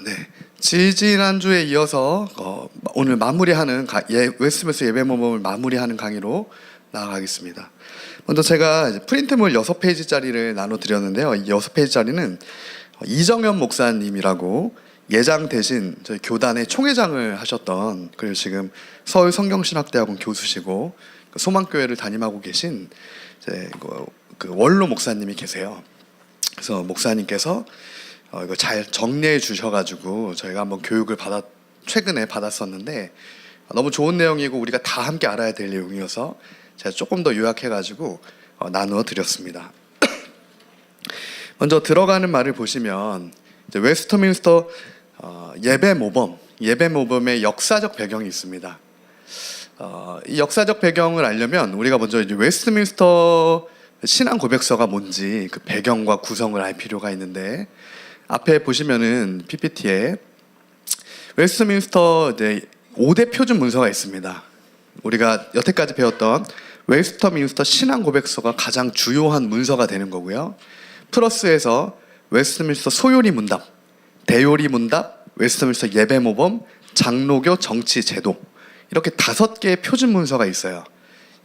네. 지지난주에 이어서 오늘 마무리하는 웨스트민스터 예배모범을 마무리하는 강의로 나아가겠습니다. 먼저 제가 이제 프린트물 6페이지짜리를 나눠드렸는데요. 이 6페이지짜리는 이정현 목사님이라고 예장 대신 저희 교단의 총회장을 하셨던, 그리고 지금 서울 성경신학대학원 교수시고 소망교회를 담임하고 계신 이제 그 원로 목사님이 계세요. 그래서 목사님께서 이거 잘 정리해 주셔가지고 저희가 한번 교육을 최근에 받았었는데 너무 좋은 내용이고 우리가 다 함께 알아야 될 내용이어서 제가 조금 더 요약해가지고 나누어 드렸습니다. 먼저 들어가는 말을 보시면 이제 웨스트민스터 예배모범의 역사적 배경이 있습니다. 이 역사적 배경을 알려면 우리가 먼저 이제 웨스트민스터 신앙 고백서가 뭔지 그 배경과 구성을 알 필요가 있는데, 앞에 보시면은 PPT에 웨스트민스터 5대 표준 문서가 있습니다. 우리가 여태까지 배웠던 웨스트민스터 신앙 고백서가 가장 주요한 문서가 되는 거고요. 플러스해서 웨스트민스터 소요리 문답, 대요리 문답, 웨스트민스터 예배 모범, 장로교 정치 제도, 이렇게 5개의 표준 문서가 있어요.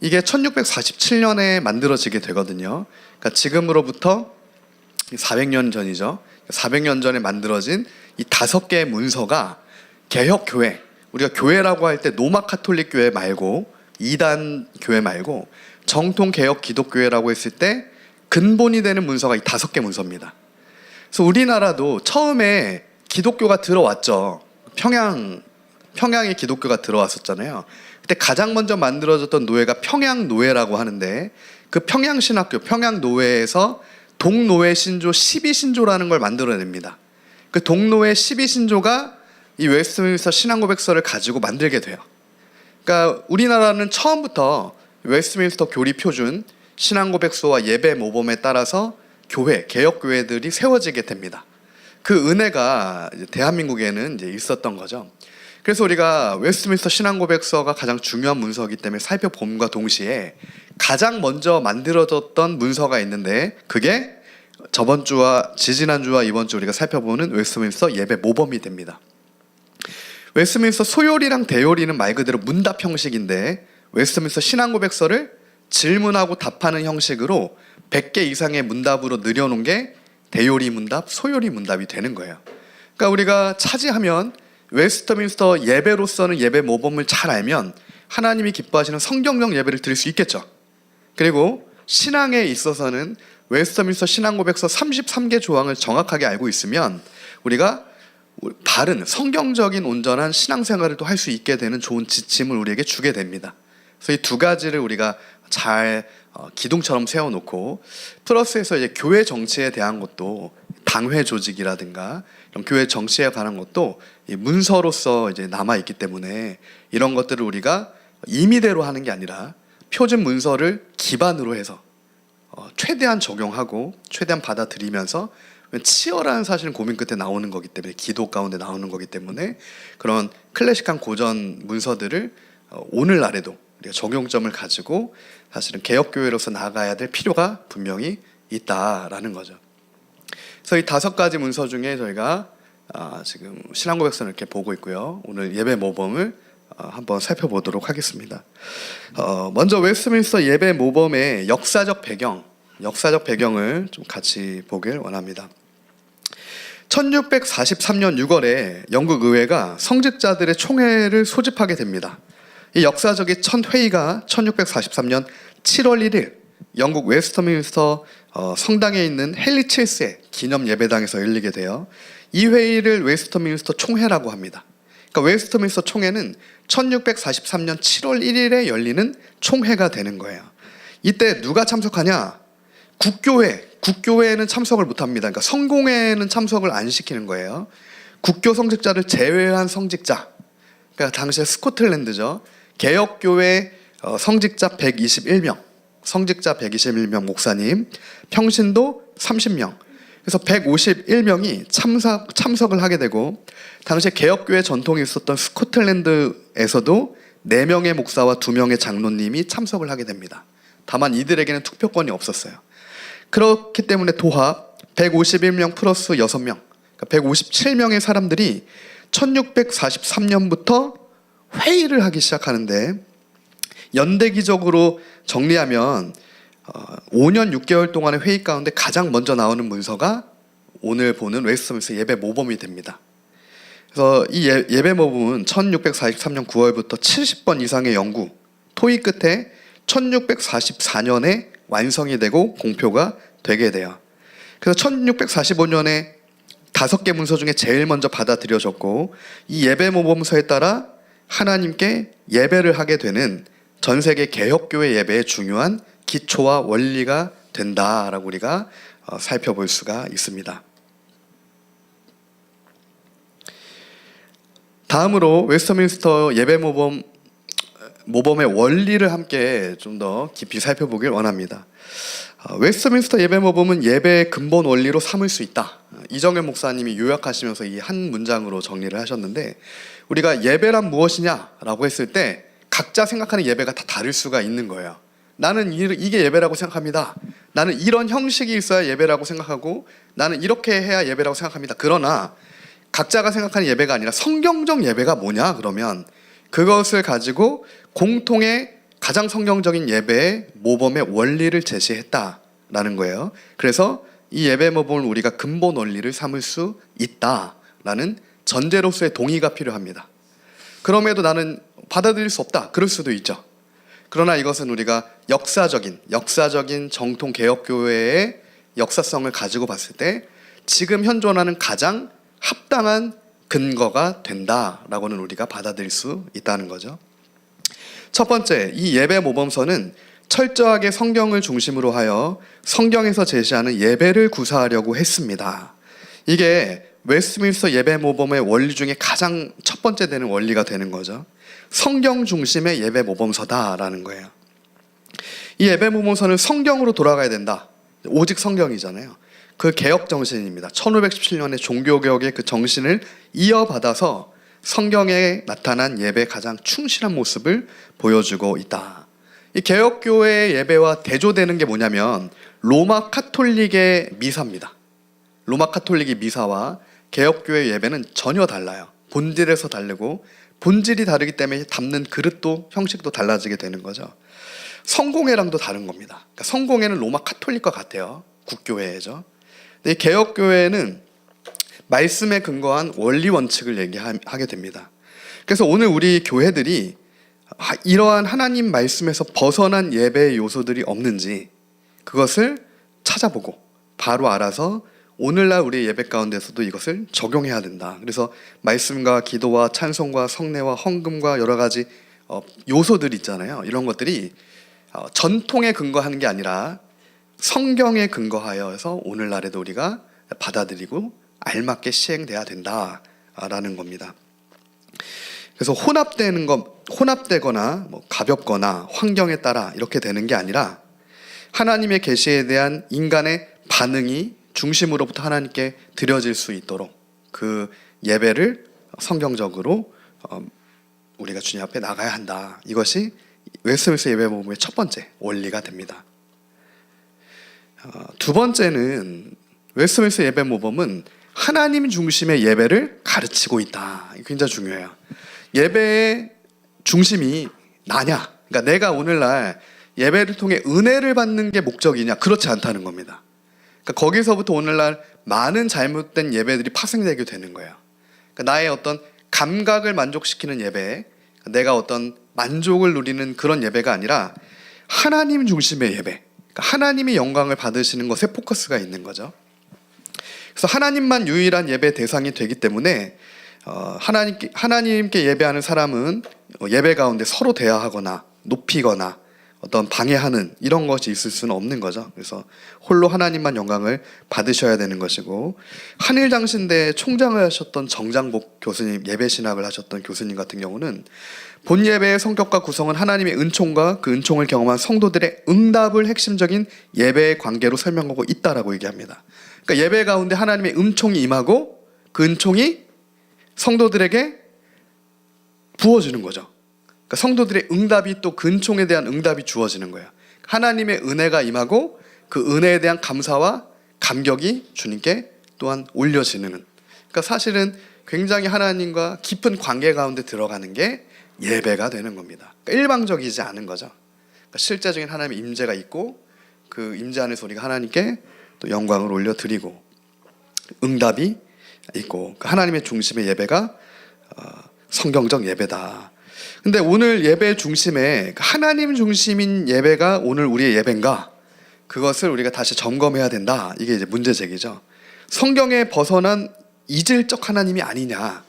이게 1647년에 만들어지게 되거든요. 그러니까 지금으로부터 400년 전이죠. 400년 전에 만들어진 이 5개의 문서가 개혁교회, 우리가 교회라고 할 때 로마 카톨릭 교회 말고 이단 교회 말고 정통 개혁 기독교회라고 했을 때 근본이 되는 문서가 이 5개 문서입니다. 그래서 우리나라도 처음에 기독교가 들어왔죠. 평양에 기독교가 들어왔었잖아요. 그때 가장 먼저 만들어졌던 노회가 평양노회라고 하는데, 그 평양신학교, 평양노회에서 동노회 신조 12신조라는 걸 만들어냅니다. 그 동노회 12신조가 이 웨스트민스터 신앙고백서를 가지고 만들게 돼요. 그러니까 우리나라는 처음부터 웨스트민스터 교리표준, 신앙고백서와 예배 모범에 따라서 교회, 개혁교회들이 세워지게 됩니다. 그 은혜가 이제 대한민국에는 이제 있었던 거죠. 그래서 우리가 웨스트민스터 신앙고백서가 가장 중요한 문서이기 때문에 살펴봄과 동시에 가장 먼저 만들어졌던 문서가 있는데, 그게 저번 주와 지지난주와 이번 주 우리가 살펴보는 웨스트민스터 예배 모범이 됩니다. 웨스트민스터 소요리랑 대요리는 말 그대로 문답 형식인데, 웨스트민스터 신앙고백서를 질문하고 답하는 형식으로 100개 이상의 문답으로 늘여놓은 게 대요리 문답, 소요리 문답이 되는 거예요. 그러니까 우리가 차지하면 웨스트민스터 예배로서는 예배 모범을 잘 알면 하나님이 기뻐하시는 성경적 예배를 드릴 수 있겠죠. 그리고 신앙에 있어서는 웨스트민스터 신앙고백서 33개 조항을 정확하게 알고 있으면 우리가 바른 성경적인 온전한 신앙생활을 또 할 수 있게 되는 좋은 지침을 우리에게 주게 됩니다. 그래서 이 두 가지를 우리가 잘 기둥처럼 세워놓고, 플러스해서 이제 교회 정치에 대한 것도, 당회 조직이라든가 이런 교회 정치에 관한 것도 이 문서로서 이제 남아 있기 때문에 이런 것들을 우리가 임의대로 하는 게 아니라 표준 문서를 기반으로 해서 최대한 적용하고 최대한 받아들이면서, 치열한 사실은 고민 끝에 나오는 거기 때문에, 기도 가운데 나오는 거기 때문에 그런 클래식한 고전 문서들을 오늘날에도 우리가 적용점을 가지고 사실은 개혁교회로서 나아가야 될 필요가 분명히 있다라는 거죠. 그래서 이 5가지 문서 중에 저희가 지금 신앙고백서를 이렇게 보고 있고요. 오늘 예배 모범을 한번 살펴보도록 하겠습니다. 먼저 웨스트민스터 예배 모범의 역사적 배경을 좀 같이 보길 원합니다. 1643년 6월에 영국 의회가 성직자들의 총회를 소집하게 됩니다. 이 역사적인 첫 회의가 1643년 7월 1일 영국 웨스트민스터 성당에 있는 헨리 7세 기념 예배당에서 열리게 돼요. 이 회의를 웨스트민스터 총회라고 합니다. 그러니까 웨스트민스터 총회는 1643년 7월 1일에 열리는 총회가 되는 거예요. 이때 누가 참석하냐? 국교회에는 참석을 못합니다. 그러니까 성공회에는 참석을 안 시키는 거예요. 국교 성직자를 제외한 성직자, 그러니까 당시에 스코틀랜드죠. 개혁교회 성직자 121명, 목사님, 평신도 30명, 그래서 151명이 참석을 하게 되고, 당시에 개혁교회 전통이 있었던 스코틀랜드에서도 4명의 목사와 2명의 장로님이 참석을 하게 됩니다. 다만 이들에게는 투표권이 없었어요. 그렇기 때문에 도합 151명 플러스 6명, 그러니까 157명의 사람들이 1643년부터 회의를 하기 시작하는데, 연대기적으로 정리하면 5년 6개월 동안의 회의 가운데 가장 먼저 나오는 문서가 오늘 보는 웨스트민스터 예배 모범이 됩니다. 그래서 이 예배 모범은 1643년 9월부터 70번 이상의 연구, 토의 끝에 1644년에 완성이 되고 공표가 되게 돼요. 그래서 1645년에 5개 문서 중에 제일 먼저 받아들여졌고, 이 예배 모범서에 따라 하나님께 예배를 하게 되는 전 세계 개혁교회 예배의 중요한 기초와 원리가 된다라고 우리가 살펴볼 수가 있습니다. 다음으로 웨스트민스터 예배 모범의 원리를 함께 좀 더 깊이 살펴보길 원합니다. 웨스트민스터 예배 모범은 예배의 근본 원리로 삼을 수 있다. 이정현 목사님이 요약하시면서 이 한 문장으로 정리를 하셨는데, 우리가 예배란 무엇이냐라고 했을 때 각자 생각하는 예배가 다 다를 수가 있는 거예요. 나는 이게 예배라고 생각합니다. 나는 이런 형식이 있어야 예배라고 생각하고, 나는 이렇게 해야 예배라고 생각합니다. 그러나 각자가 생각하는 예배가 아니라 성경적 예배가 뭐냐 그러면 그것을 가지고 공통의 가장 성경적인 예배의 모범의 원리를 제시했다라는 거예요. 그래서 이 예배 모범을 우리가 근본 원리를 삼을 수 있다라는 전제로서의 동의가 필요합니다. 그럼에도 나는 받아들일 수 없다, 그럴 수도 있죠. 그러나 이것은 우리가 역사적인 정통 개혁교회의 역사성을 가지고 봤을 때 지금 현존하는 가장 합당한 근거가 된다라고는 우리가 받아들일 수 있다는 거죠. 첫 번째, 이 예배 모범서는 철저하게 성경을 중심으로 하여 성경에서 제시하는 예배를 구사하려고 했습니다. 이게 웨스트민스터 예배 모범의 원리 중에 가장 첫 번째 되는 원리가 되는 거죠. 성경 중심의 예배 모범서다라는 거예요. 이 예배 모범서는 성경으로 돌아가야 된다. 오직 성경이잖아요. 그 개혁 정신입니다. 1517년의 종교개혁의 그 정신을 이어받아서 성경에 나타난 예배의 가장 충실한 모습을 보여주고 있다. 이 개혁교회의 예배와 대조되는 게 뭐냐면 로마 카톨릭의 미사입니다. 로마 카톨릭의 미사와 개혁교회 예배는 전혀 달라요. 본질에서 다르고, 본질이 다르기 때문에 담는 그릇도 형식도 달라지게 되는 거죠. 성공회랑도 다른 겁니다. 그러니까 성공회는 로마 카톨릭과 같아요. 국교회죠. 근데 이 개혁교회는 말씀에 근거한 원리 원칙을 얘기하게 됩니다. 그래서 오늘 우리 교회들이 이러한 하나님 말씀에서 벗어난 예배의 요소들이 없는지 그것을 찾아보고 바로 알아서 오늘날 우리의 예배 가운데서도 이것을 적용해야 된다. 그래서 말씀과 기도와 찬송과 성례와 헌금과 여러 가지 요소들 있잖아요. 이런 것들이 전통에 근거하는 게 아니라 성경에 근거하여서 오늘날에도 우리가 받아들이고 알맞게 시행돼야 된다라는 겁니다. 그래서 혼합되거나 가볍거나 환경에 따라 이렇게 되는 게 아니라 하나님의 계시에 대한 인간의 반응이 중심으로부터 하나님께 드려질 수 있도록 그 예배를 성경적으로 우리가 주님 앞에 나가야 한다. 이것이 웨스트민스터 예배 모범의 첫 번째 원리가 됩니다. 두 번째는 웨스트민스터 예배 모범은 하나님 중심의 예배를 가르치고 있다. 굉장히 중요해요. 예배의 중심이 나냐? 그러니까 내가 오늘날 예배를 통해 은혜를 받는 게 목적이냐? 그렇지 않다는 겁니다. 그러니까 거기서부터 오늘날 많은 잘못된 예배들이 파생되게 되는 거예요. 그러니까 나의 어떤 감각을 만족시키는 예배, 내가 어떤 만족을 누리는 그런 예배가 아니라 하나님 중심의 예배, 그러니까 하나님이 영광을 받으시는 것에 포커스가 있는 거죠. 그래서 하나님만 유일한 예배 대상이 되기 때문에 하나님께 예배하는 사람은 예배 가운데 서로 대화하거나 높이거나 어떤 방해하는 이런 것이 있을 수는 없는 거죠. 그래서 홀로 하나님만 영광을 받으셔야 되는 것이고, 한일장신대 총장을 하셨던 정장복 교수님, 예배신학을 하셨던 교수님 같은 경우는 본 예배의 성격과 구성은 하나님의 은총과 그 은총을 경험한 성도들의 응답을 핵심적인 예배의 관계로 설명하고 있다라고 얘기합니다. 그러니까 예배 가운데 하나님의 은총이 임하고 그 은총이 성도들에게 부어지는 거죠. 그러니까 성도들의 응답이 또 그 은총에 대한 응답이 주어지는 거예요. 하나님의 은혜가 임하고 그 은혜에 대한 감사와 감격이 주님께 또한 올려지는, 그러니까 사실은 굉장히 하나님과 깊은 관계 가운데 들어가는 게 예배가 되는 겁니다. 그러니까 일방적이지 않은 거죠. 그러니까 실제적인 하나님의 임재가 있고 그 임재 안에서 우리가 하나님께 또 영광을 올려드리고 응답이 있고 그러니까 하나님의 중심의 예배가 성경적 예배다. 근데 오늘 예배 중심에 하나님 중심인 예배가 오늘 우리의 예배인가? 그것을 우리가 다시 점검해야 된다. 이게 이제 문제 제기죠. 성경에 벗어난 이질적 하나님이 아니냐,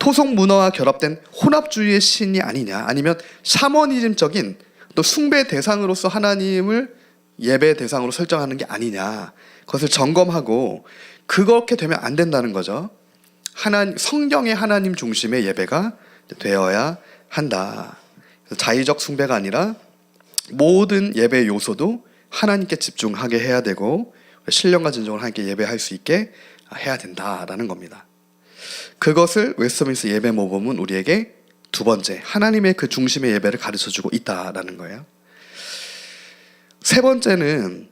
토속 문화와 결합된 혼합주의의 신이 아니냐, 아니면 샤머니즘적인 또 숭배 대상으로서 하나님을 예배 대상으로 설정하는 게 아니냐, 그것을 점검하고 그렇게 되면 안 된다는 거죠. 성경의 하나님 중심의 예배가 되어야 한다. 자의적 숭배가 아니라 모든 예배 요소도 하나님께 집중하게 해야 되고 신령과 진정으로 하나님께 예배할 수 있게 해야 된다라는 겁니다. 그것을 웨스트민스터 예배 모범은 우리에게 두 번째, 하나님의 그 중심의 예배를 가르쳐주고 있다라는 거예요. 세 번째는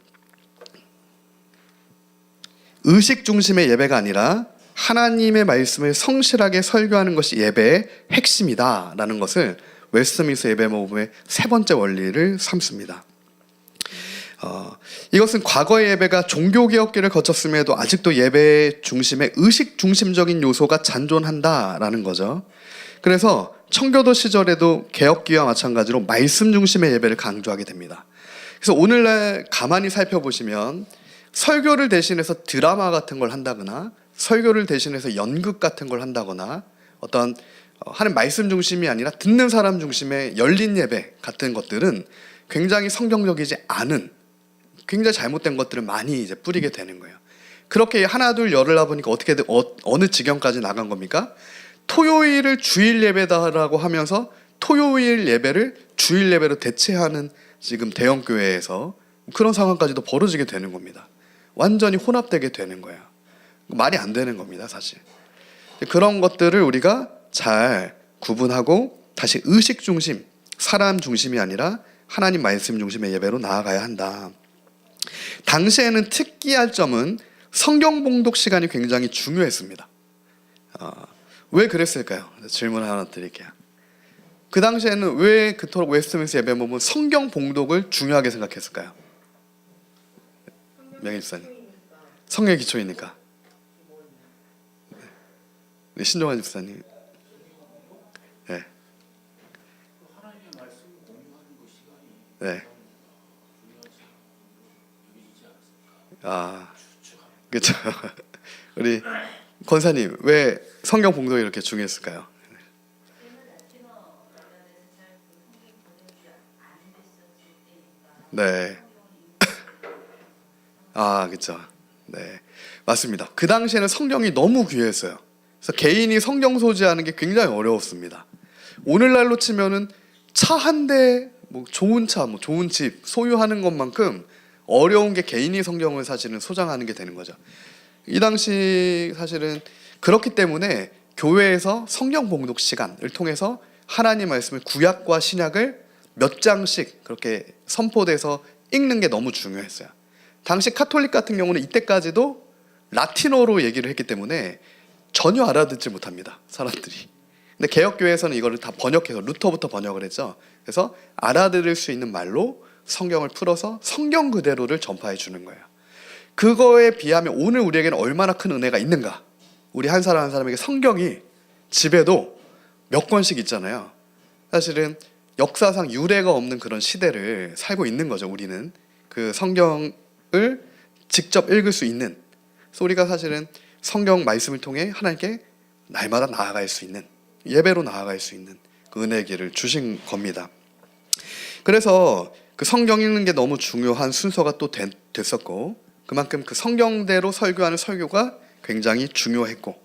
의식 중심의 예배가 아니라 하나님의 말씀을 성실하게 설교하는 것이 예배의 핵심이다라는 것을 웨스트민스터 예배 모범의 세 번째 원리를 삼습니다. 이것은 과거의 예배가 종교개혁기를 거쳤음에도 아직도 예배 중심의 의식 중심적인 요소가 잔존한다라는 거죠. 그래서 청교도 시절에도 개혁기와 마찬가지로 말씀 중심의 예배를 강조하게 됩니다. 그래서 오늘날 가만히 살펴보시면 설교를 대신해서 드라마 같은 걸 한다거나 설교를 대신해서 연극 같은 걸 한다거나 어떤 하는 말씀 중심이 아니라 듣는 사람 중심의 열린 예배 같은 것들은 굉장히 성경적이지 않은 굉장히 잘못된 것들을 많이 이제 뿌리게 되는 거예요. 그렇게 하나 둘 열을 해보니까 어떻게든 어느 지경까지 나간 겁니까? 토요일을 주일 예배다라고 하면서 토요일 예배를 주일 예배로 대체하는 지금 대형 교회에서 그런 상황까지도 벌어지게 되는 겁니다. 완전히 혼합되게 되는 거예요. 말이 안 되는 겁니다, 사실. 그런 것들을 우리가 잘 구분하고 다시 의식 중심, 사람 중심이 아니라 하나님 말씀 중심의 예배로 나아가야 한다. 당시에는 특이할 점은 성경 봉독 시간이 굉장히 중요했습니다. 왜 그랬을까요? 질문 하나 드릴게요. 그 당시에는 왜 그토록 웨스트민스터 예배 모범은 성경 봉독을 중요하게 생각했을까요? 명희 집사님. 성경의 기초이니까. 네, 신종환 집사님. 네. 네. 그렇죠. 우리 권사님, 왜 성경 봉독이 이렇게 중요했을까요? 네. 그렇죠. 네, 맞습니다. 그 당시에는 성경이 너무 귀했어요. 그래서 개인이 성경 소지하는 게 굉장히 어려웠습니다. 오늘날로 치면은 차 한 대, 뭐 좋은 차, 뭐 좋은 집 소유하는 것만큼 어려운 게 개인이 성경을 사실은 소장하는 게 되는 거죠. 이 당시 사실은 그렇기 때문에 교회에서 성경 봉독 시간을 통해서 하나님 말씀을 구약과 신약을 몇 장씩 그렇게 선포돼서 읽는 게 너무 중요했어요. 당시 카톨릭 같은 경우는 이때까지도 라틴어로 얘기를 했기 때문에 전혀 알아듣지 못합니다, 사람들이. 근데 개혁교회에서는 이거를 다 번역해서 루터부터 번역을 했죠. 그래서 알아들을 수 있는 말로 성경을 풀어서 성경 그대로를 전파해 주는 거예요. 그거에 비하면 오늘 우리에게는 얼마나 큰 은혜가 있는가. 우리 한 사람 한 사람에게 성경이 집에도 몇 권씩 있잖아요. 사실은 역사상 유례가 없는 그런 시대를 살고 있는 거죠. 우리는 그 성경을 직접 읽을 수 있는, 그래서 우리가 사실은 성경 말씀을 통해 하나님께 날마다 나아갈 수 있는, 예배로 나아갈 수 있는 그 은혜의 길을 주신 겁니다. 그래서 그 성경 읽는 게 너무 중요한 순서가 또 됐었고, 그만큼 그 성경대로 설교하는 설교가 굉장히 중요했고,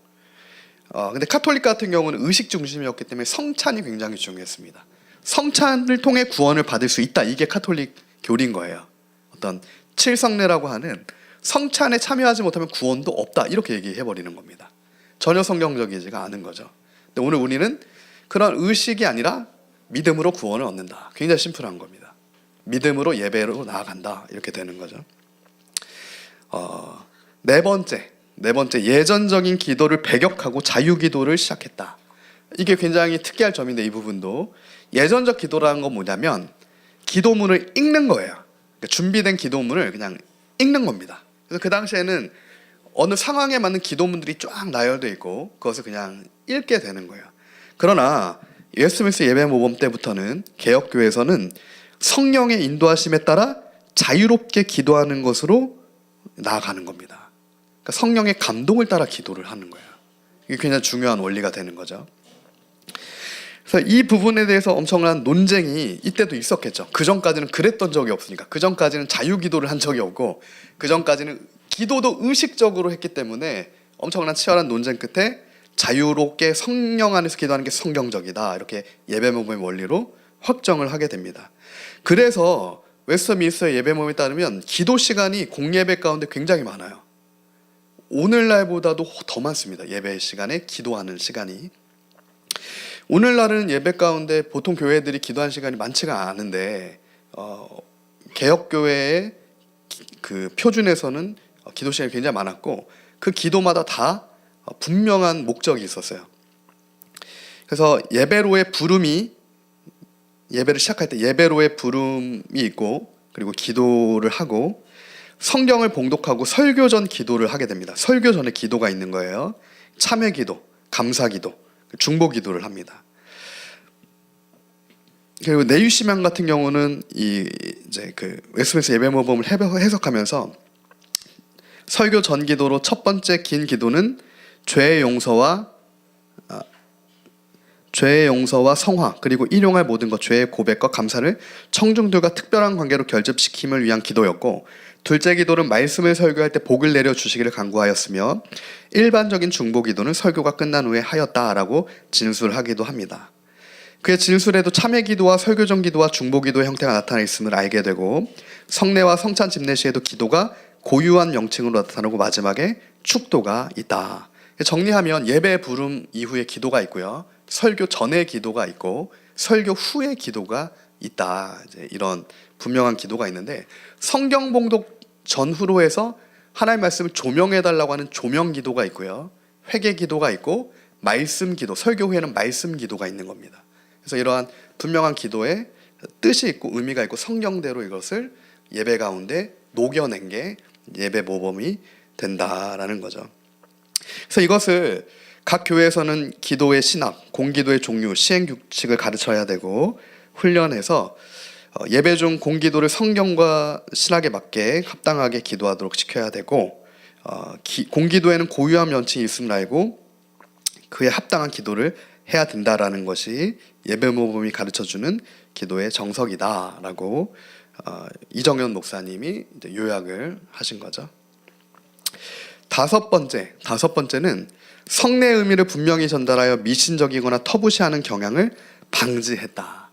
근데 카톨릭 같은 경우는 의식 중심이었기 때문에 성찬이 굉장히 중요했습니다. 성찬을 통해 구원을 받을 수 있다, 이게 카톨릭 교리인 거예요. 어떤 칠성례라고 하는 성찬에 참여하지 못하면 구원도 없다, 이렇게 얘기해버리는 겁니다. 전혀 성경적이지가 않은 거죠. 근데 오늘 우리는 그런 의식이 아니라 믿음으로 구원을 얻는다. 굉장히 심플한 겁니다. 믿음으로 예배로 나아간다, 이렇게 되는 거죠. 네 번째, 네 번째, 예전적인 기도를 배격하고 자유기도를 시작했다. 이게 굉장히 특이할 점인데, 이 부분도 예전적 기도라는 건 뭐냐면 기도문을 읽는 거예요. 그러니까 준비된 기도문을 그냥 읽는 겁니다. 그래서 그 당시에는 어느 상황에 맞는 기도문들이 쫙 나열되어 있고 그것을 그냥 읽게 되는 거예요. 그러나 웨스트민스터 예배 모범 때부터는 개혁교회에서는 성령의 인도하심에 따라 자유롭게 기도하는 것으로 나아가는 겁니다. 그러니까 성령의 감동을 따라 기도를 하는 거예요. 이게 굉장히 중요한 원리가 되는 거죠. 그래서 이 부분에 대해서 엄청난 논쟁이 이때도 있었겠죠. 그 전까지는 그랬던 적이 없으니까. 그 전까지는 자유기도를 한 적이 없고 그 전까지는 기도도 의식적으로 했기 때문에 엄청난 치열한 논쟁 끝에 자유롭게 성령 안에서 기도하는 게 성경적이다, 이렇게 예배모범의 원리로 확정을 하게 됩니다. 그래서 웨스트민스터 예배모범에 따르면 기도 시간이 공예배 가운데 굉장히 많아요. 오늘날보다도 더 많습니다. 예배 시간에 기도하는 시간이. 오늘날은 예배 가운데 보통 교회들이 기도하는 시간이 많지가 않은데 개혁교회의 그 표준에서는 기도 시간이 굉장히 많았고 그 기도마다 다 분명한 목적이 있었어요. 그래서 예배로의 부름이, 예배를 시작할 때 예배로의 부름이 있고 그리고 기도를 하고 성경을 봉독하고 설교 전 기도를 하게 됩니다. 설교 전에 기도가 있는 거예요. 참회 기도, 감사 기도, 중보 기도를 합니다. 그리고 내유시명 같은 경우는 이제 그 웨스트민스터 예배모범을 해석하면서 설교 전 기도로 첫 번째 긴 기도는 죄의 용서와 성화, 그리고 일용할 모든 것, 죄의 고백과 감사를 청중들과 특별한 관계로 결집시킴을 위한 기도였고, 둘째 기도는 말씀을 설교할 때 복을 내려 주시기를 간구하였으며, 일반적인 중보 기도는 설교가 끝난 후에 하였다라고 진술하기도 합니다. 그의 진술에도 참회 기도와 설교 전 기도와 중보 기도의 형태가 나타나 있음을 알게 되고, 성례와 성찬 집례 시에도 기도가 고유한 명칭으로 나타나고 마지막에 축도가 있다. 정리하면 예배 부름 이후에 기도가 있고요, 설교 전에 기도가 있고 설교 후에 기도가 있다. 이제 이런 분명한 기도가 있는데, 성경 봉독 전후로 해서 하나님의 말씀을 조명해달라고 하는 조명 기도가 있고요, 회개 기도가 있고 말씀 기도, 설교 후에는 말씀 기도가 있는 겁니다. 그래서 이러한 분명한 기도에 뜻이 있고 의미가 있고 성경대로 이것을 예배 가운데 녹여낸 게 예배 모범이 된다라는 거죠. 그래서 이것을 각 교회에서는 기도의 신학, 공기도의 종류, 시행 규칙을 가르쳐야 되고 훈련해서 예배 중 공기도를 성경과 신학에 맞게 합당하게 기도하도록 시켜야 되고, 공기도에는 고유한 면칭이 있음을 알고 그에 합당한 기도를 해야 된다라는 것이 예배 모범이 가르쳐주는 기도의 정석이다라고 이정현 목사님이 이제 요약을 하신 거죠. 다섯 번째는 성례의 의미를 분명히 전달하여 미신적이거나 터부시하는 경향을 방지했다.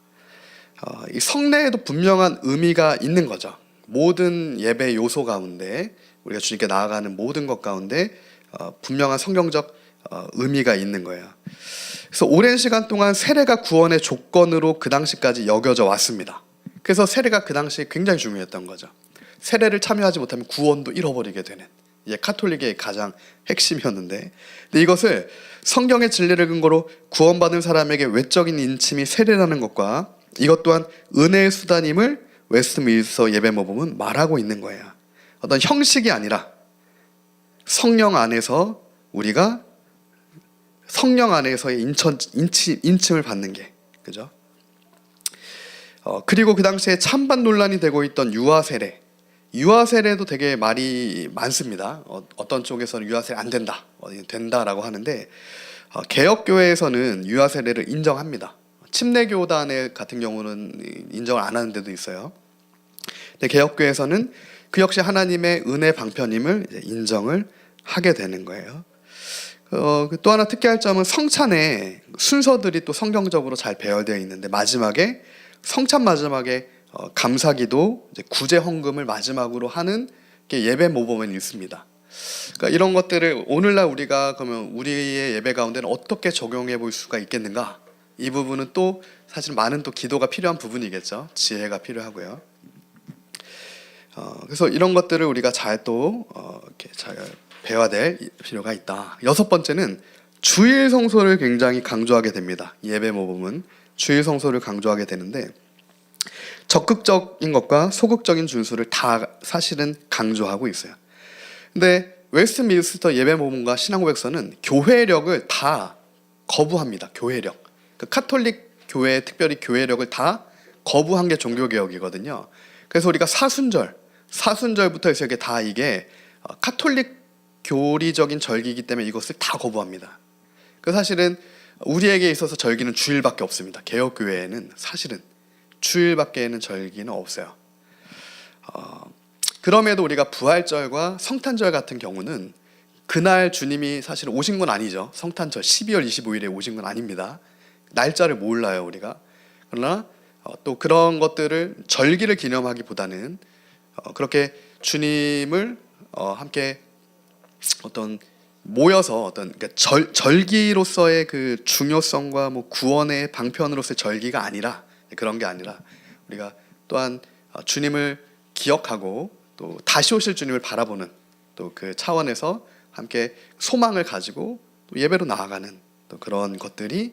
이 성례에도 분명한 의미가 있는 거죠. 모든 예배 요소 가운데, 우리가 주님께 나아가는 모든 것 가운데 분명한 성경적 의미가 있는 거예요. 그래서 오랜 시간 동안 세례가 구원의 조건으로 그 당시까지 여겨져 왔습니다. 그래서 세례가 그 당시에 굉장히 중요했던 거죠. 세례를 참여하지 못하면 구원도 잃어버리게 되는, 이게 카톨릭의 가장 핵심이었는데, 근데 이것을 성경의 진리를 근거로 구원받은 사람에게 외적인 인침이 세례라는 것과 이것 또한 은혜의 수단임을 웨스트민스터 예배모범은 말하고 있는 거예요. 어떤 형식이 아니라 성령 안에서 우리가 성령 안에서의 인침을 받는 게, 그죠? 그리고 그 당시에 찬반 논란이 되고 있던 유아세례도 되게 말이 많습니다. 어떤 쪽에서는 유아세례 안 된다, 된다라고 하는데, 개혁교회에서는 유아세례를 인정합니다. 침례교단 같은 경우는 인정을 안 하는 데도 있어요. 근데 개혁교회에서는 그 역시 하나님의 은혜 방편임을 인정을 하게 되는 거예요. 또 하나 특이할 점은 성찬의 순서들이 또 성경적으로 잘 배열되어 있는데, 성찬 마지막에 감사기도, 구제 헌금을 마지막으로 하는 게 예배 모범에 있습니다. 그러니까 이런 것들을 오늘날 우리가 그러면 우리의 예배 가운데는 어떻게 적용해 볼 수가 있겠는가? 이 부분은 또 사실 많은 또 기도가 필요한 부분이겠죠. 지혜가 필요하고요. 그래서 이런 것들을 우리가 이렇게 잘 배워야 될 필요가 있다. 여섯 번째는 주일 성소를 굉장히 강조하게 됩니다. 예배 모범은 주일 성소를 강조하게 되는데 적극적인 것과 소극적인 준수를 다 사실은 강조하고 있어요. 근데 웨스트민스터 예배 모범과 신앙 고백서는 교회력을 다 거부합니다. 교회력. 그 카톨릭 교회, 특별히 교회력을 다 거부한 게 종교개혁이거든요. 그래서 우리가 사순절부터 해서 이게 다 이게 카톨릭 교리적인 절기이기 때문에 이것을 다 거부합니다. 그 사실은 우리에게 있어서 절기는 주일밖에 없습니다. 개혁교회에는 사실은 주일밖에는 절기는 없어요. 그럼에도 우리가 부활절과 성탄절 같은 경우는 그날 주님이 사실 오신 건 아니죠. 성탄절 12월 25일에 오신 건 아닙니다. 날짜를 몰라요 우리가. 그러나 또 그런 것들을 절기를 기념하기보다는 그렇게 주님을 함께 어떤 모여서 어떤 그러니까 절기로서의 그 중요성과 뭐 구원의 방편으로서의 절기가 아니라 그런 게 아니라 우리가 또한 주님을 기억하고 또 다시 오실 주님을 바라보는 또 그 차원에서 함께 소망을 가지고 또 예배로 나아가는 또 그런 것들이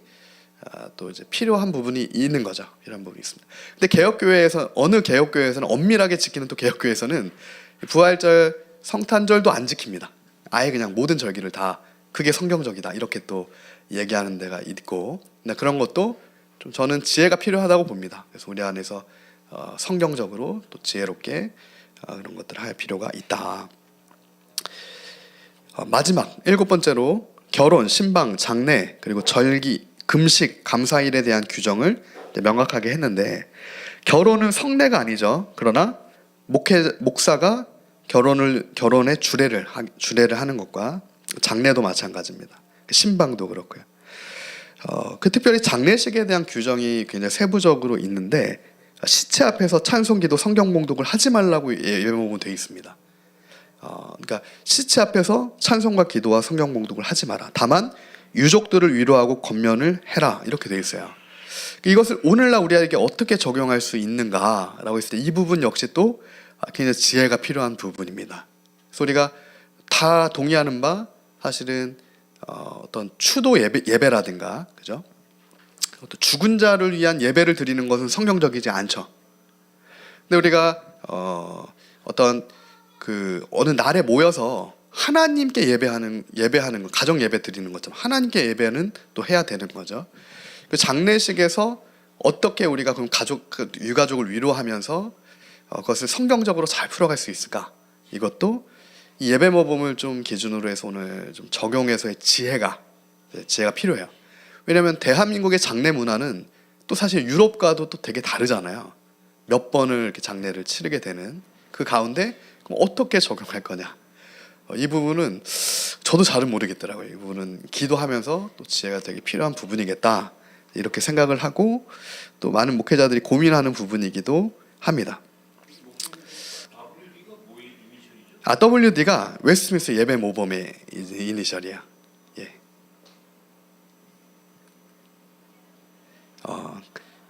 또 이제 필요한 부분이 있는 거죠. 이런 부분이 있습니다. 근데 개혁교회에서 어느 개혁교회에서는 엄밀하게 지키는 또 개혁교회에서는 부활절, 성탄절도 안 지킵니다. 아예 그냥 모든 절기를 다 그게 성경적이다 이렇게 또 얘기하는 데가 있고, 근데 그런 것도 좀 저는 지혜가 필요하다고 봅니다. 그래서 우리 안에서 성경적으로 또 지혜롭게 그런 것들을 할 필요가 있다. 마지막 일곱 번째로 결혼, 신방, 장례 그리고 절기, 금식, 감사일에 대한 규정을 명확하게 했는데 결혼은 성례가 아니죠. 그러나 목사가 결혼의 주례를 하는 것과 장례도 마찬가지입니다. 신방도 그렇고요. 그 특별히 장례식에 대한 규정이 굉장히 세부적으로 있는데 시체 앞에서 찬송기도 성경 봉독을 하지 말라고 예배목은 되어 있습니다. 그러니까 시체 앞에서 찬송과 기도와 성경 봉독을 하지 마라. 다만 유족들을 위로하고 권면을 해라 이렇게 되어 있어요. 이것을 오늘날 우리에게 어떻게 적용할 수 있는가라고 했을 때 이 부분 역시 또 굉장히 지혜가 필요한 부분입니다. 그래서 우리가 다 동의하는 바 사실은 어떤 추도 예배라든가 그죠? 또 죽은 자를 위한 예배를 드리는 것은 성경적이지 않죠. 근데 우리가 어떤 그 어느 날에 모여서 하나님께 예배하는 거, 가정 예배 드리는 것처럼 하나님께 예배는 또 해야 되는 거죠. 그 장례식에서 어떻게 우리가 그럼 유가족을 위로하면서 그것을 성경적으로 잘 풀어갈 수 있을까? 이것도 이 예배 모범을 좀 기준으로 해서 오늘 좀 적용해서의 지혜가 필요해요. 왜냐하면 대한민국의 장례 문화는 또 사실 유럽과도 또 되게 다르잖아요. 몇 번을 이렇게 장례를 치르게 되는 그 가운데 그럼 어떻게 적용할 거냐? 이 부분은 저도 잘은 모르겠더라고요. 이 부분은 기도하면서 또 지혜가 되게 필요한 부분이겠다 이렇게 생각을 하고 또 많은 목회자들이 고민하는 부분이기도 합니다. WD가 웨스트민스터 예배 모범의 이니셜이야. 예.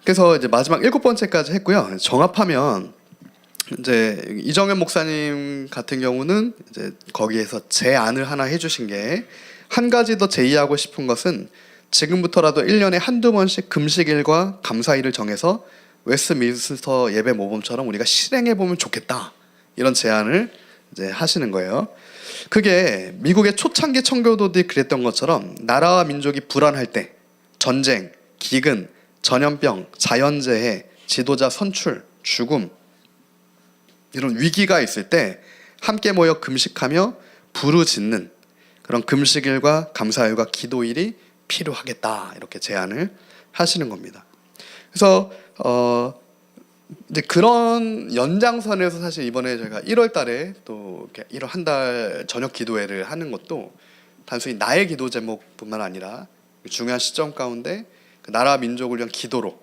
그래서 이제 마지막 일곱 번째까지 했고요. 정합하면 이제 이정현 목사님 같은 경우는 이제 거기에서 제안을 하나 해주신 게 한 가지 더 제의하고 싶은 것은 지금부터라도 1년에 한두 번씩 금식일과 감사일을 정해서 웨스트민스터 예배 모범처럼 우리가 실행해 보면 좋겠다 이런 제안을 이제 하시는 거예요. 그게 미국의 초창기 청교도들이 그랬던 것처럼 나라와 민족이 불안할 때 전쟁, 기근, 전염병, 자연재해, 지도자 선출, 죽음 이런 위기가 있을 때 함께 모여 금식하며 부르짖는 그런 금식일과 감사일과 기도일이 필요하겠다 이렇게 제안을 하시는 겁니다. 그래서 이제 그런 연장선에서 사실 이번에 저희가 1월 달에 또 이렇게 1월 한 달 저녁 기도회를 하는 것도 단순히 나의 기도 제목뿐만 아니라 중요한 시점 가운데 그 나라 민족을 위한 기도로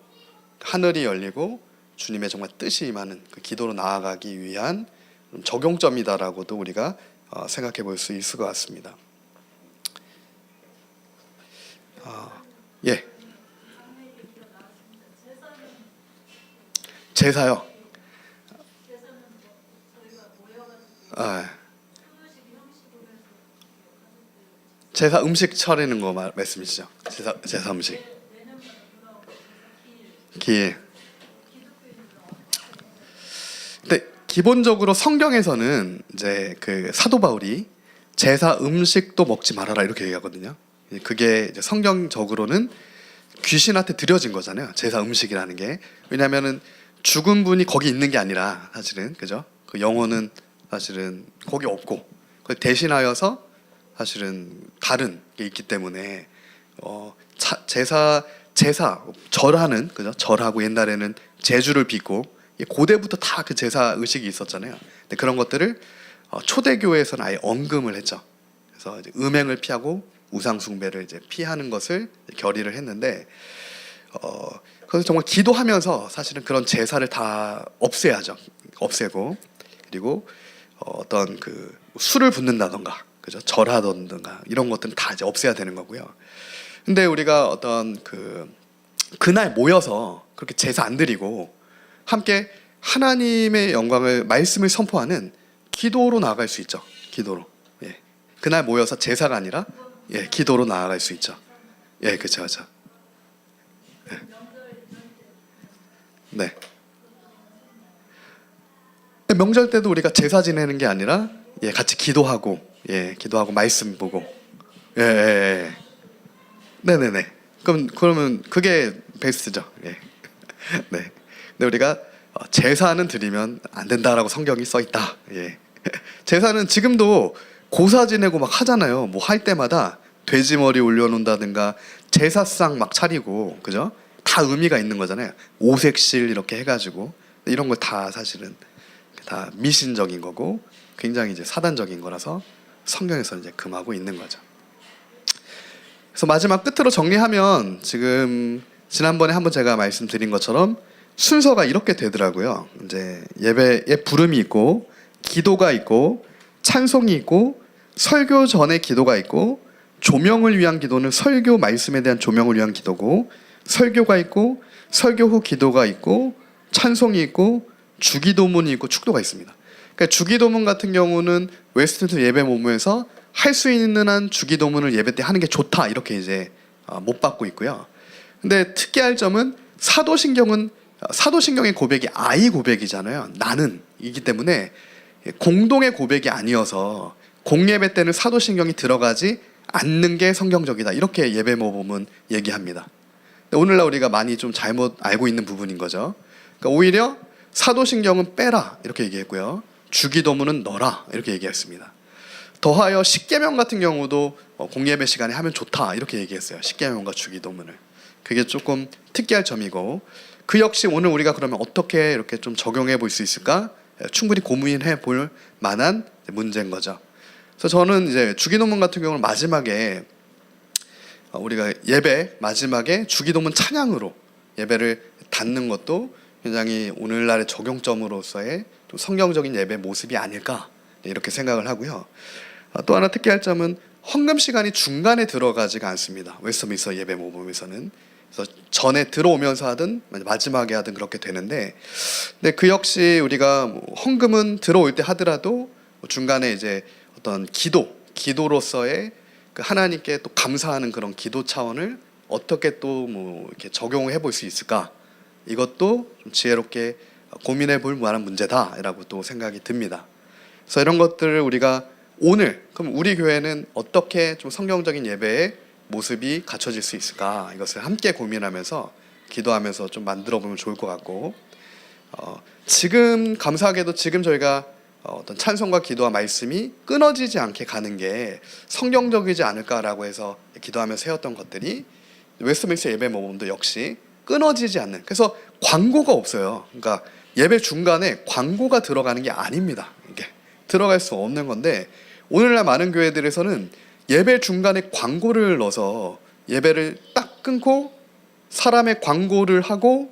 하늘이 열리고 주님의 정말 뜻이 임하는 그 기도로 나아가기 위한 적용점이다라고도 우리가 생각해 볼 수 있을 것 같습니다. 예. 제사요. 제사 음식 차리는 거 말씀이시죠? 제사 음식. 기일. 근데 기본적으로 성경에서는 이제 그 사도 바울이 제사 음식도 먹지 말아라 이렇게 얘기하거든요. 그게 이제 성경적으로는 귀신한테 드려진 거잖아요. 제사 음식이라는 게. 왜냐하면은 죽은 분이 거기 있는 게 아니라 사실은 그죠? 그 영혼은 사실은 거기 없고 그걸 대신하여서 사실은 다른 게 있기 때문에 제사 절하는 그죠? 절하고 옛날에는 제주를 빚고 고대부터 다 그 제사 의식이 있었잖아요. 근데 그런 것들을 초대교회에서는 아예 엄금을 했죠. 그래서 이제 음행을 피하고 우상 숭배를 이제 피하는 것을 결의를 했는데 그래서 정말 기도하면서 사실은 그런 제사를 다 없애야죠. 없애고 그리고 어떤 그 술을 붓는다던가 그죠? 절하던가 이런 것들은 다 이제 없애야 되는 거고요. 근데 우리가 어떤 그날 모여서 그렇게 제사 안 드리고 함께 하나님의 영광을 말씀을 선포하는 기도로 나아갈 수 있죠. 기도로. 예. 그날 모여서 제사가 아니라 기도로 나아갈 수 있죠. 예, 그렇죠, 그렇죠. 예. 네. 명절 때도 우리가 제사 지내는 게 아니라 같이 기도하고 기도하고 말씀 보고 네네네. 그러면 그게 베스트죠. 예. 네. 근데 우리가 제사는 드리면 안 된다라고 성경이 써 있다. 예. 제사는 지금도 고사 지내고 막 하잖아요. 뭐 할 때마다 돼지 머리 올려놓는다든가 제사상 막 차리고 그죠? 다 의미가 있는 거잖아요. 오색실 이렇게 해가지고 이런 거 다 사실은 다 미신적인 거고 굉장히 이제 사단적인 거라서 성경에서 이제 금하고 있는 거죠. 그래서 마지막 끝으로 정리하면 지금 지난번에 한번 제가 말씀드린 것처럼 순서가 이렇게 되더라고요. 이제 예배에 부름이 있고 기도가 있고 찬송이 있고 설교 전에 기도가 있고 조명을 위한 기도는 설교 말씀에 대한 조명을 위한 기도고 설교가 있고 설교 후 기도가 있고 찬송이 있고 주기도문이 있고 축도가 있습니다. 그러니까 주기도문 같은 경우는 웨스트민스터 예배 모임에서 할 수 있는 한 주기도문을 예배 때 하는 게 좋다 이렇게 이제 못 받고 있고요. 근데 특이할 점은 사도신경의 고백이 아이 고백이잖아요. 나는이기 때문에 공동의 고백이 아니어서 공예배 때는 사도신경이 들어가지 않는 게 성경적이다. 이렇게 예배 모범은 얘기합니다. 오늘날 우리가 많이 좀 잘못 알고 있는 부분인 거죠. 그러니까 오히려 사도신경은 빼라 이렇게 얘기했고요. 주기도문은 넣어라 이렇게 얘기했습니다. 더하여 십계명 같은 경우도 공예배 시간에 하면 좋다 이렇게 얘기했어요. 십계명과 주기도문을. 그게 조금 특이할 점이고 그 역시 오늘 우리가 그러면 어떻게 이렇게 좀 적용해 볼 수 있을까? 충분히 고민해 볼 만한 문제인 거죠. 그래서 저는 이제 주기도문 같은 경우는 마지막에 우리가 예배 마지막에 주기도문 찬양으로 예배를 닫는 것도 굉장히 오늘날의 적용점으로서의 좀 성경적인 예배 모습이 아닐까 이렇게 생각을 하고요. 또 하나 특이할 점은 헌금 시간이 중간에 들어가지가 않습니다. 웨스트민스터 예배 모범에서는. 그래서 전에 들어오면서 하든 마지막에 하든 그렇게 되는데, 근데 그 역시 우리가 헌금은 들어올 때 하더라도 중간에 이제 어떤 기도로서의 그 하나님께 또 감사하는 그런 기도 차원을 어떻게 또 뭐 이렇게 적용해 볼 수 있을까? 이것도 좀 지혜롭게 고민해 볼 만한 문제다라고 또 생각이 듭니다. 그래서 이런 것들을 우리가 오늘 그럼 우리 교회는 어떻게 좀 성경적인 예배의 모습이 갖춰질 수 있을까? 이것을 함께 고민하면서 기도하면서 좀 만들어 보면 좋을 것 같고 지금 감사하게도 지금 저희가 어떤 찬송과 기도와 말씀이 끊어지지 않게 가는 게 성경적이지 않을까라고 해서 기도하면서 세웠던 것들이 웨스트민스터 예배 모범도 역시 끊어지지 않는, 그래서 광고가 없어요. 그러니까 예배 중간에 광고가 들어가는 게 아닙니다. 이게 들어갈 수 없는 건데 오늘날 많은 교회들에서는 예배 중간에 광고를 넣어서 예배를 딱 끊고 사람의 광고를 하고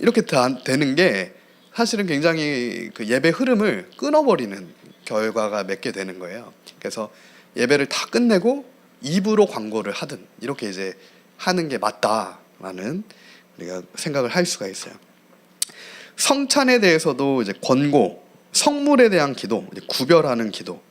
이렇게 되는 게 사실은 굉장히 그 예배 흐름을 끊어버리는 결과가 맺게 되는 거예요. 그래서 예배를 다 끝내고 입으로 광고를 하든 이렇게 이제 하는 게 맞다라는 우리가 생각을 할 수가 있어요. 성찬에 대해서도 이제 권고, 성물에 대한 기도, 구별하는 기도,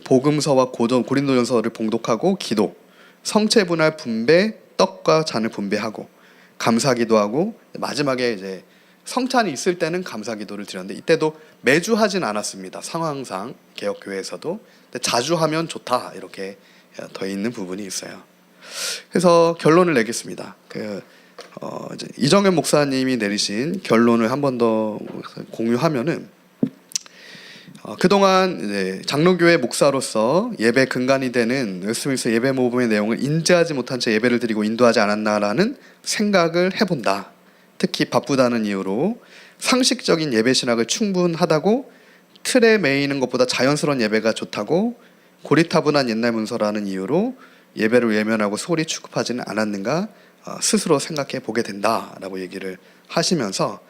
복음서와 고린도전서를 봉독하고 기도, 성체 분할 분배, 떡과 잔을 분배하고 감사기도하고 마지막에 이제 성찬이 있을 때는 감사기도를 드렸는데 이때도 매주 하진 않았습니다. 상황상 개혁교회에서도 근데 자주 하면 좋다 이렇게 더 있는 부분이 있어요. 그래서 결론을 내겠습니다. 이제 이정현 목사님이 내리신 결론을 한 번 더 공유하면은 그동안 이제 장로교회 목사로서 예배 근간이 되는 웨스트민스터 예배 모범의 내용을 인지하지 못한 채 예배를 드리고 인도하지 않았나라는 생각을 해본다. 특히 바쁘다는 이유로 상식적인 예배 신학을 충분하다고 틀에 매이는 것보다 자연스러운 예배가 좋다고 고리타분한 옛날 문서라는 이유로 예배를 외면하고 소홀히 취급하지는 않았는가 스스로 생각해 보게 된다라고 얘기를 하시면서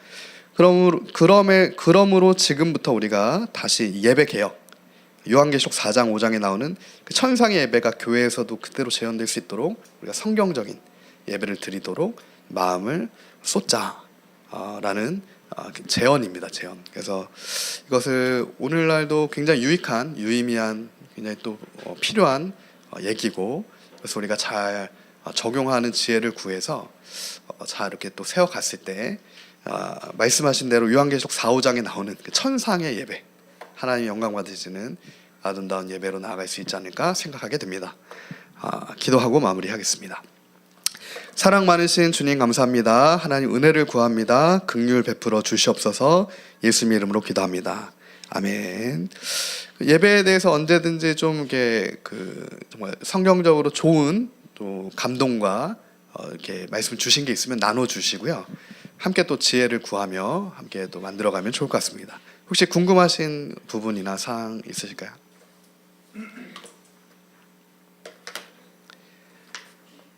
그러므로 지금부터 우리가 다시 예배 개혁 요한계시록 4장 5장에 나오는 그 천상의 예배가 교회에서도 그대로 재현될 수 있도록 우리가 성경적인 예배를 드리도록 마음을 쏟자라는 제언입니다. 제언. 그래서 이것을 오늘날도 굉장히 유익한 유의미한 굉장히 또 필요한 얘기고 그래서 우리가 잘 적용하는 지혜를 구해서 잘 이렇게 또 세워갔을 때 말씀하신 대로 요한계시록 4, 5장에 나오는 그 천상의 예배 하나님 영광 받으시는 아름다운 예배로 나아갈 수 있지 않을까 생각하게 됩니다. 기도하고 마무리하겠습니다. 사랑 많으신 주님 감사합니다. 하나님 은혜를 구합니다. 긍휼 베풀어 주시옵소서. 예수님 이름으로 기도합니다. 아멘. 예배에 대해서 언제든지 좀 이렇게 정말 성경적으로 좋은 또 감동과 이렇게 말씀 주신 게 있으면 나눠 주시고요. 함께 또 지혜를 구하며 함께 또 만들어가면 좋을 것 같습니다. 혹시 궁금하신 부분이나 사항 있으실까요?